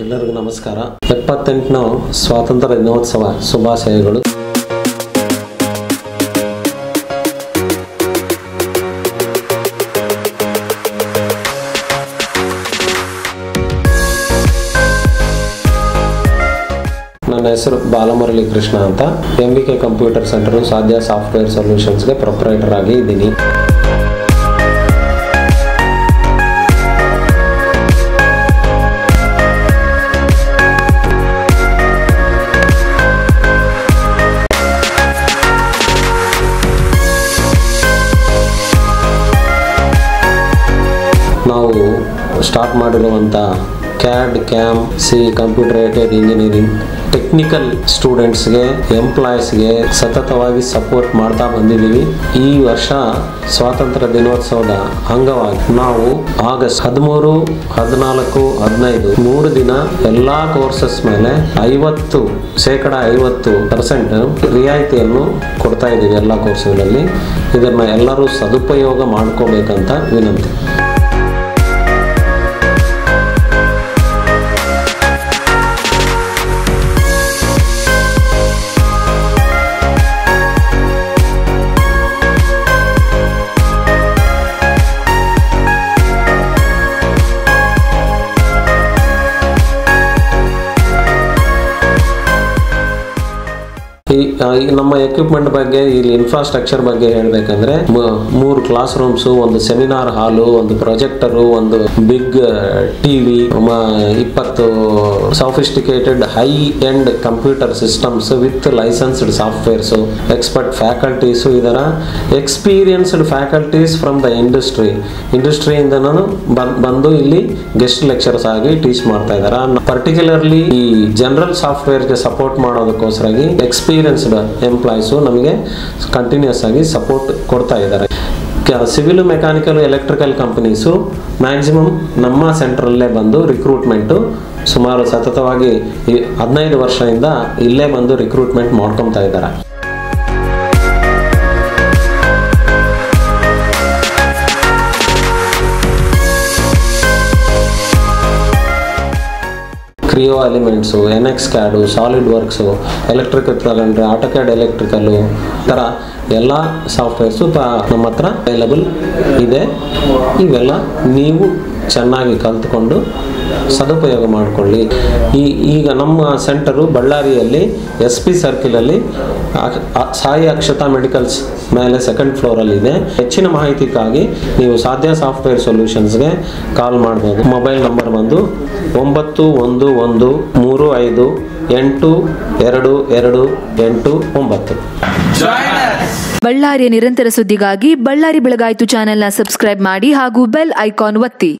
ಎಲ್ಲರಿಗೂ ನಮಸ್ಕಾರ. 78ನೇ ಸ್ವಾತಂತ್ರ್ಯ ದಿನೋತ್ಸವ ಶುಭಾಶಯಗಳು. ನನ್ನ ಹೆಸರು ಬಾಲಮುರಳಿ ಕೃಷ್ಣ ಅಂತ. MVK ಕಂಪ್ಯೂಟರ್ ಸೆಂಟರ್ ಸಾಧ್ಯ ಸಾಫ್ಟ್ವೇರ್ ಸೊಲ್ಯೂಷನ್ಸ್ಗೆ ಪ್ರೊಪ್ರೈಟರ್ ಆಗಿ ಇದ್ದೀನಿ. ನಾವು ಸ್ಟಾರ್ಟ್ ಮಾಡಿರುವಂಥ CAD, CAM, C computer aided engineering technical ಸ್ಟೂಡೆಂಟ್ಸ್ಗೆ ಎಂಪ್ಲಾಯೀಸ್ಗೆ ಸತತವಾಗಿ ಸಪೋರ್ಟ್ ಮಾಡ್ತಾ ಬಂದಿದ್ದೀವಿ. ಈ ವರ್ಷ ಸ್ವಾತಂತ್ರ್ಯ ದಿನೋತ್ಸವದ ಅಂಗವಾಗಿ ನಾವು ಆಗಸ್ಟ್ 13, 14, 15 3 ದಿನ ಎಲ್ಲ ಕೋರ್ಸಸ್ ಮೇಲೆ 50% ರಿಯಾಯಿತಿಯನ್ನು ಕೊಡ್ತಾ ಇದ್ದೀವಿ ಎಲ್ಲ ಕೋರ್ಸ್ಗಳಲ್ಲಿ. ಇದನ್ನು ಎಲ್ಲರೂ ಸದುಪಯೋಗ ಮಾಡ್ಕೋಬೇಕಂತ ವಿನಂತಿ. ನಮ್ಮ ಎಕ್ವಿಪ್ಮೆಂಟ್ ಬಗ್ಗೆ, ಇಲ್ಲಿ ಇನ್ಫ್ರಾಸ್ಟ್ರಕ್ಚರ್ ಬಗ್ಗೆ ಹೇಳಬೇಕಂದ್ರೆ 3 ಕ್ಲಾಸ್ ರೂಮ್ಸ್, ಒಂದು ಸೆಮಿನಾರ್ ಹಾಲು, ಒಂದು ಪ್ರೊಜೆಕ್ಟರು, ಒಂದು big TV, 20 sophisticated high end computer systems with licensed softwares, expert faculties, ಇದರ ಎಕ್ಸ್ಪೀರಿಯನ್ಸ್ಡ್ ಫ್ಯಾಕಲ್ಟೀಸ್ ಫ್ರಮ್ ದ ಇಂಡಸ್ಟ್ರಿಯಿಂದ ಬಂದು ಇಲ್ಲಿ ಗೆಸ್ಟ್ ಲೆಕ್ಚರ್ಸ್ ಆಗಿ ಟೀಚ್ ಮಾಡ್ತಾ ಇದ್ದಾರೆ. ಪರ್ಟಿಕ್ಯುಲರ್ಲಿ ಈ ಜನರಲ್ ಸಾಫ್ಟ್ವೇರ್ಗೆ ಸಪೋರ್ಟ್ ಮಾಡೋದಕ್ಕೋಸ್ಕರಾಗಿ ಎಕ್ಸ್ಪೀರಿಯನ್ಸ್ಡ್ ಎಂಪ್ಲಾಯೀಸು ನಮಗೆ ಕಂಟಿನ್ಯೂಸ್ ಆಗಿ ಸಪೋರ್ಟ್ ಕೊಡ್ತಾ ಇದ್ದಾರೆ. Civil, mechanical, electrical companies maximum ನಮ್ಮ ಸೆಂಟ್ರಲ್ಲೇ ಬಂದು ರಿಕ್ರೂಟ್ಮೆಂಟು ಸುಮಾರು ಸತತವಾಗಿ 15 ವರ್ಷದಿಂದ ಇಲ್ಲೇ ಬಂದು ರಿಕ್ರೂಟ್ಮೆಂಟ್ ಮಾಡ್ಕೊತಾ ಇದ್ದಾರೆ. Creo elements, NX CAD, solid works, electrical ತಗೊಂಡ್ರೆ AutoCAD ಎಲೆಕ್ಟ್ರಿಕಲ್ಲು, ಈ ಥರ ಎಲ್ಲ ಸಾಫ್ಟ್ವೇರ್ಸು ನಮ್ಮ ಹತ್ರ ಅವೈಲಬಲ್ ಇದೆ. ಇವೆಲ್ಲ ನೀವು ಚೆನ್ನಾಗಿ ಕಲ್ತ್ಕೊಂಡು ಸದುಪಯೋಗ ಮಾಡಿಕೊಳ್ಳಿ. ಈಗ ನಮ್ಮ ಸೆಂಟರು ಬಳ್ಳಾರಿಯಲ್ಲಿ SP ಸರ್ಕಿಲಲ್ಲಿ ಸಾಯಿ ಅಕ್ಷತಾ ಮೆಡಿಕಲ್ಸ್ ಮೇಲೆ 2nd ಫ್ಲೋರಲ್ಲಿ ಇದೆ. ಹೆಚ್ಚಿನ ಮಾಹಿತಿಗಾಗಿ ನೀವು ಸಾಧ್ಯ ಸಾಫ್ಟ್ವೇರ್ ಸೊಲ್ಯೂಷನ್ಸ್ಗೆ ಕಾಲ್ ಮಾಡ್ಬೋದು. ಮೊಬೈಲ್ ನಂಬರ್ ಬಂದು 911135822829. ಬಳ್ಳಾರಿಯ ನಿರಂತರ ಸುದ್ದಿಗಾಗಿ ಬಳ್ಳಾರಿ ಬೆಳಗಾಯಿತು ಚಾನೆಲ್ನ ಸಬ್ಸ್ಕ್ರೈಬ್ ಮಾಡಿ ಹಾಗೂ ಬೆಲ್ ಐಕಾನ್ ಒತ್ತಿ.